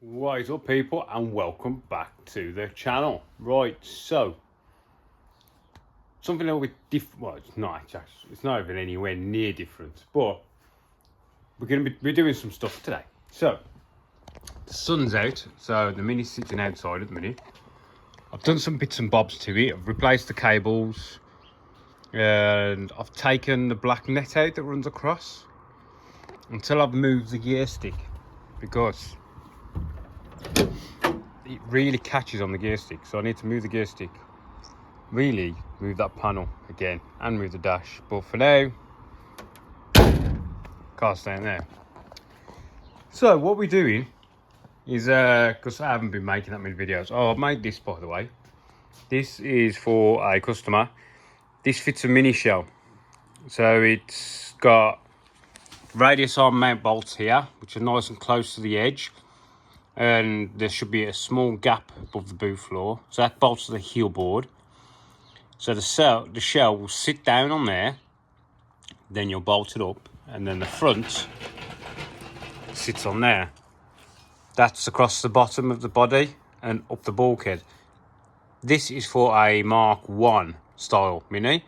What is up, people, and welcome back to the channel. Right, so something a little bit different. Well, it's not even anywhere near different, but we're doing some stuff today. So the sun's out, so the Mini's sitting outside at the minute. I've done some bits and bobs to it. I've replaced the cables, and I've taken the black net out that runs across until I've moved the gear stick, because it really catches on the gear stick. So I need to move the gear stick, really move that panel again, and move the dash. But for now, car's staying there. So what we're doing is, because I haven't been making that many videos. Oh, I've made this, by the way. This is for a customer. This fits a mini shell. So it's got radius arm mount bolts here, which are nice and close to the edge. And there should be a small gap above the boot floor, so that bolts to the heel board. So the shell will sit down on there, then you'll bolt it up, and then the front sits on there. That's across the bottom of the body and up the bulkhead. This is for a Mark 1 style Mini,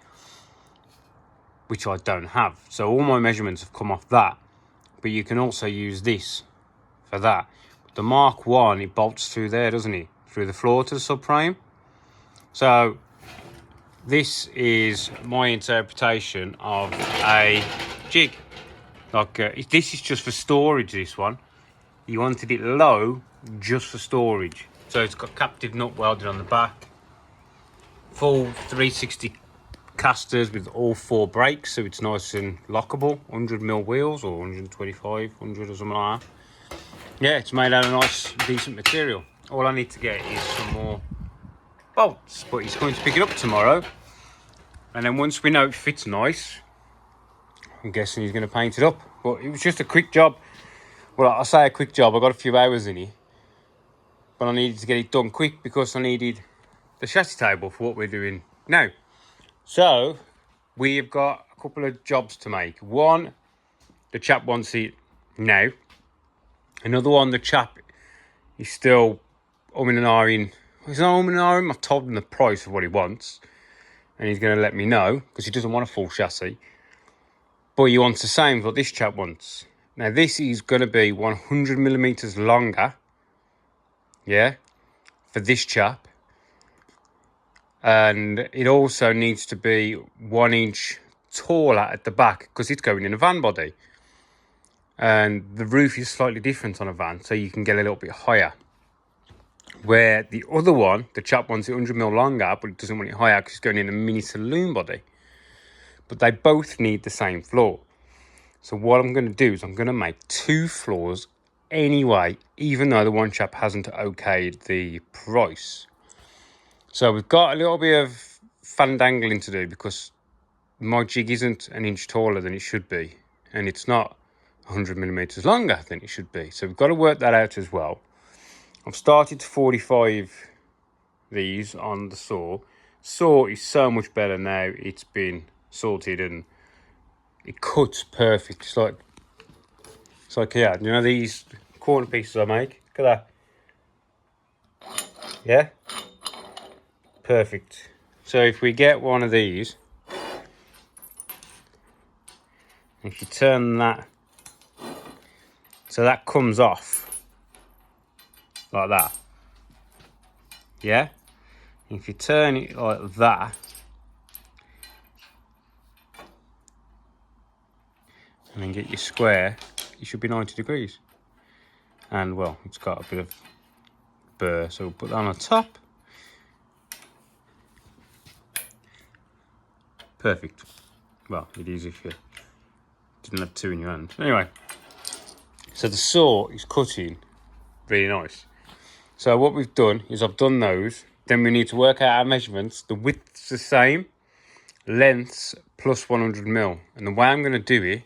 which I don't have. So all my measurements have come off that, but you can also use this for that. The Mark 1, it bolts through there, doesn't it? Through the floor to the subframe. So this is my interpretation of a jig. Like this is just for storage, this one. You wanted it low just for storage. So it's got captive nut welded on the back. Full 360 casters with all 4 brakes, so it's nice and lockable. 100mm wheels, or 125, 100 or something like that. Yeah, it's made out of nice, decent material. All I need to get is some more bolts, but he's going to pick it up tomorrow. And then once we know it fits nice, I'm guessing he's going to paint it up. But it was just a quick job. Well, I say a quick job, I got a few hours in it. But I needed to get it done quick because I needed the chassis table for what we're doing now. So, we've got a couple of jobs to make. One, the chap wants it now. Another one, the chap is still umming and ahhing. He's not umming and ahhing. I've told him the price of what he wants, and he's going to let me know because he doesn't want a full chassis. But he wants the same as what this chap wants. Now, this is going to be 100mm longer, yeah, for this chap. And it also needs to be 1 inch taller at the back because it's going in a van body. And the roof is slightly different on a van, so you can get a little bit higher. Where the other one, the chap wants it 100mm longer, but it doesn't want it higher because it's going in a mini saloon body. But they both need the same floor. So what I'm going to do is I'm going to make 2 floors anyway, even though the one chap hasn't okayed the price. So we've got a little bit of fandangling to do because my jig isn't an inch taller than it should be. And it's not 100mm longer than it should be. So we've got to work that out as well. I've started to 45 these on the saw. Saw is so much better now. It's been sorted and it cuts perfect. It's like, yeah, you know these corner pieces I make? Look at that. Yeah? Perfect. So if we get one of these, if you turn that, so that comes off like that. Yeah? If you turn it like that, and then get your square, it should be 90 degrees. And well, it's got a bit of burr, so we'll put that on the top. Perfect. Well, it is if you didn't have 2 in your hand. Anyway, so the saw is cutting really nice. So what we've done is I've done those. Then we need to work out our measurements. The width's the same, lengths plus 100mm. And the way I'm going to do it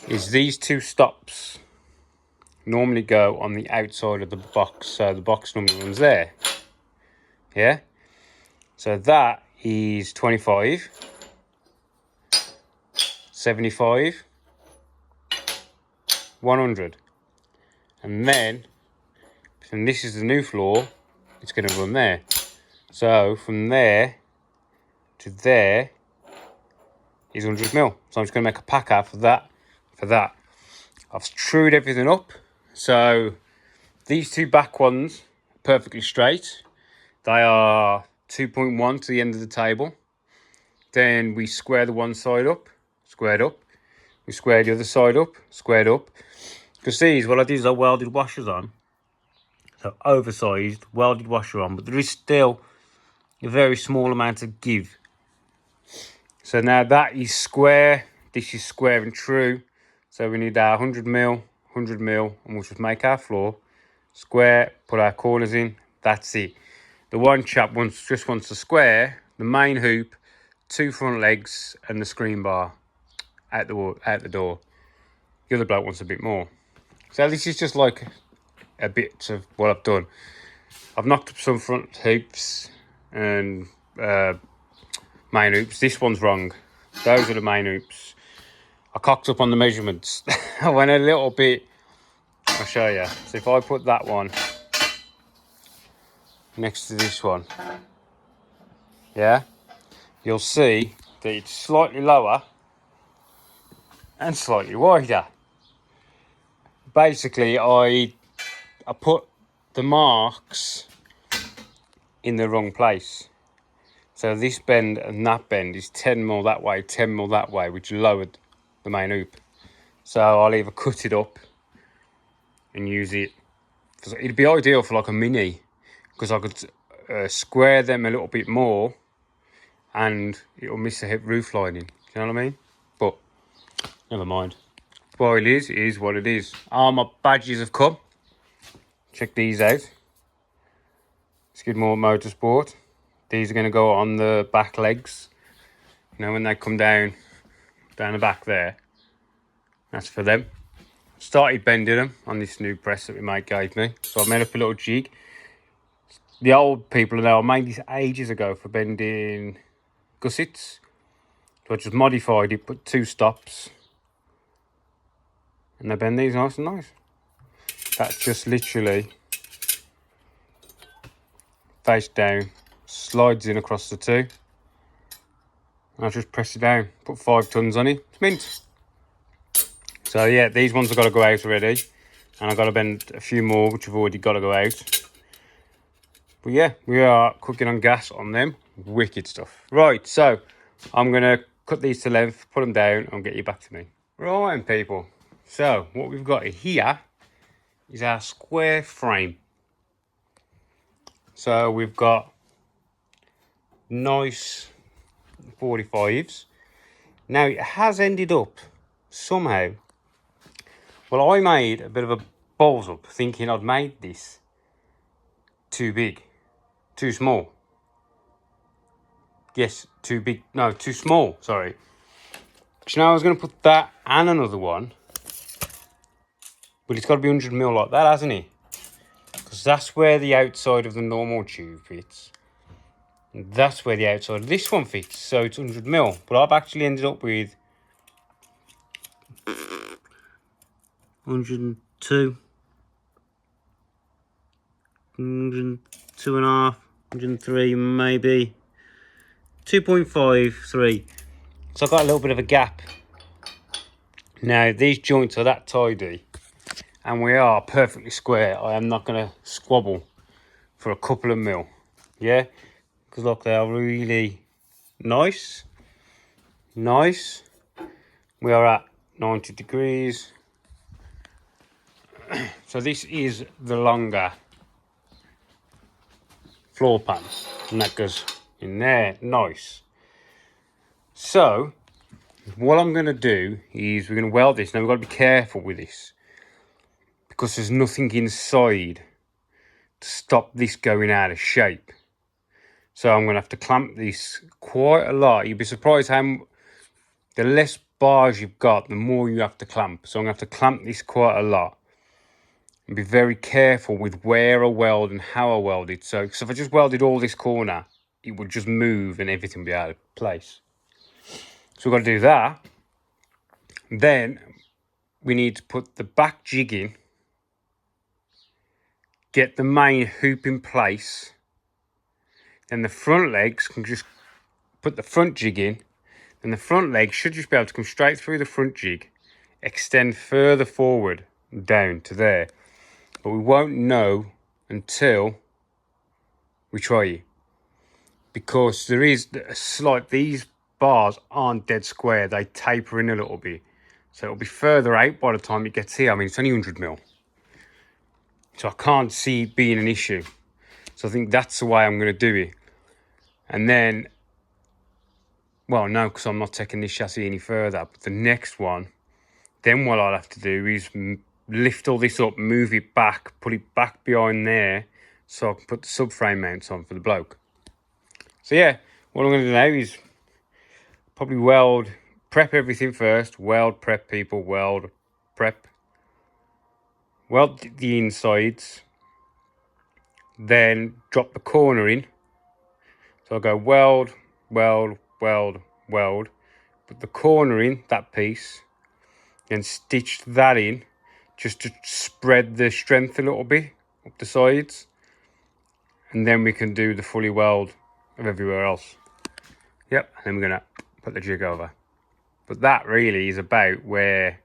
is these 2 stops normally go on the outside of the box. So the box normally runs there. Yeah? So that is 25, 75, 100. And then, and this is the new floor, it's going to run there. So from there to there is 100 mil. So I'm just going to make a packer for that. I've trued everything up. So these two back ones are perfectly straight. They are 2.1 to the end of the table. Then we square the one side up, squared up. We square the other side up, squared up. Because these, what I did is I welded washers on. So oversized, welded washer on. But there is still a very small amount of give. So now that is square. This is square and true. So we need our 100 mil, 100 mil, and we'll just make our floor. Square, put our corners in. That's it. The one chap just wants the square, the main hoop, 2 front legs, and the screen bar out the door. The other bloke wants a bit more. So this is just like a bit of what I've done. I've knocked up some front hoops and main hoops. This one's wrong. Those are the main hoops. I cocked up on the measurements. I went a little bit. I'll show you. So if I put that one next to this one, yeah, you'll see that it's slightly lower and slightly wider. Basically, I put the marks in the wrong place. So this bend and that bend is 10 mil that way, 10 mil that way, which lowered the main hoop. So I'll either cut it up and use it. It'd be ideal for like a mini, because I could square them a little bit more and it'll miss the roof lining. You know what I mean? But never mind. What it is what it is. My badges have come. Check these out. Skidmore Motorsport. These are going to go on the back legs. You know, when they come down the back there. That's for them. Started bending them on this new press that my mate gave me. So I made up a little jig. The old people know I made this ages ago for bending gussets. So I just modified it, put 2 stops. And they bend these nice and nice. That just literally face down, slides in across the 2. And I just press it down, put 5 tons on it. It's mint. So yeah, these ones have got to go out already. And I've got to bend a few more, which have already got to go out. But yeah, we are cooking on gas on them. Wicked stuff. Right, so I'm going to cut these to length, put them down, and get you back to me. Right, people. So what we've got here is our square frame. So we've got nice 45s. Now it has ended up somehow. Well, I made a bit of a balls up thinking I'd made this too big, too small. Yes, too big. No, too small. Sorry. Because now I was going to put that and another one. But it's got to be 100 mil like that, hasn't it? Because that's where the outside of the normal tube fits. And that's where the outside of this one fits. So it's 100 mil. But I've actually ended up with 102. 102 and a half. 103 maybe. 2.53. So I've got a little bit of a gap. Now these joints are that tidy. And we are perfectly square. I am not going to squabble for a couple of mil. Yeah? Because look, they are really nice. Nice. We are at 90 degrees. So this is the longer floor pan. And that goes in there. Nice. So, what I'm going to do is we're going to weld this. Now we've got to be careful with this, because there's nothing inside to stop this going out of shape. So I'm going to have to clamp this quite a lot. You'd be surprised how the less bars you've got, the more you have to clamp. So I'm going to have to clamp this quite a lot. And be very careful with where I weld and how I weld it. So if I just welded all this corner, it would just move and everything would be out of place. So we've got to do that. Then we need to put the back jig in get the main hoop in place. Then the front legs can just put the front jig in. And the front leg should just be able to come straight through the front jig, extend further forward down to there. But we won't know until we try it. Because there is a slight, these bars aren't dead square, they taper in a little bit. So it'll be further out by the time it gets here. I mean, it's only 100mm. So I can't see it being an issue. So I think that's the way I'm going to do it. And then, well, no, because I'm not taking this chassis any further. But the next one, then what I'll have to do is lift all this up, move it back, put it back behind there, so I can put the subframe mounts on for the bloke. So yeah, what I'm going to do now is probably weld, prep everything first, weld, prep people, weld, prep. Weld the insides, then drop the corner in. So I'll go weld, weld, weld, weld, put the corner in, that piece, then stitch that in just to spread the strength a little bit up the sides. And then we can do the fully weld of everywhere else. Yep, and then we're gonna put the jig over. But that really is about where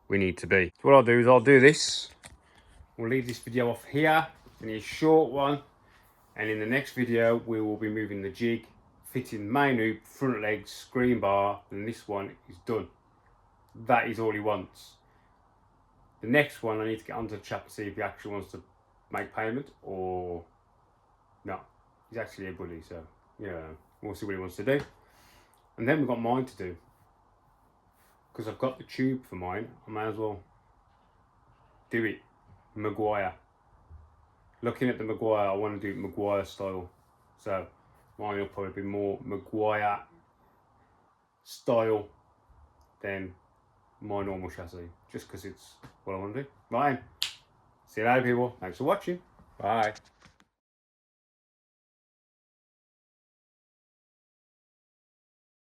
we need to be. So what I'll do is I'll do this. We'll leave this video off here. It's gonna be a short one. And in the next video, we will be moving the jig, fitting the main hoop, front legs, screen bar, and this one is done. That is all he wants. The next one, I need to get onto the chap and see if he actually wants to make payment or no. He's actually a bully, so yeah, we'll see what he wants to do. And then we've got mine to do. Because I've got the tube for mine, I may as well do it Maguire. Looking at the Maguire, I want to do it Maguire style. So mine will probably be more Maguire style than my normal chassis. Just because it's what I want to do. Right, see you later people. Thanks for watching. Bye.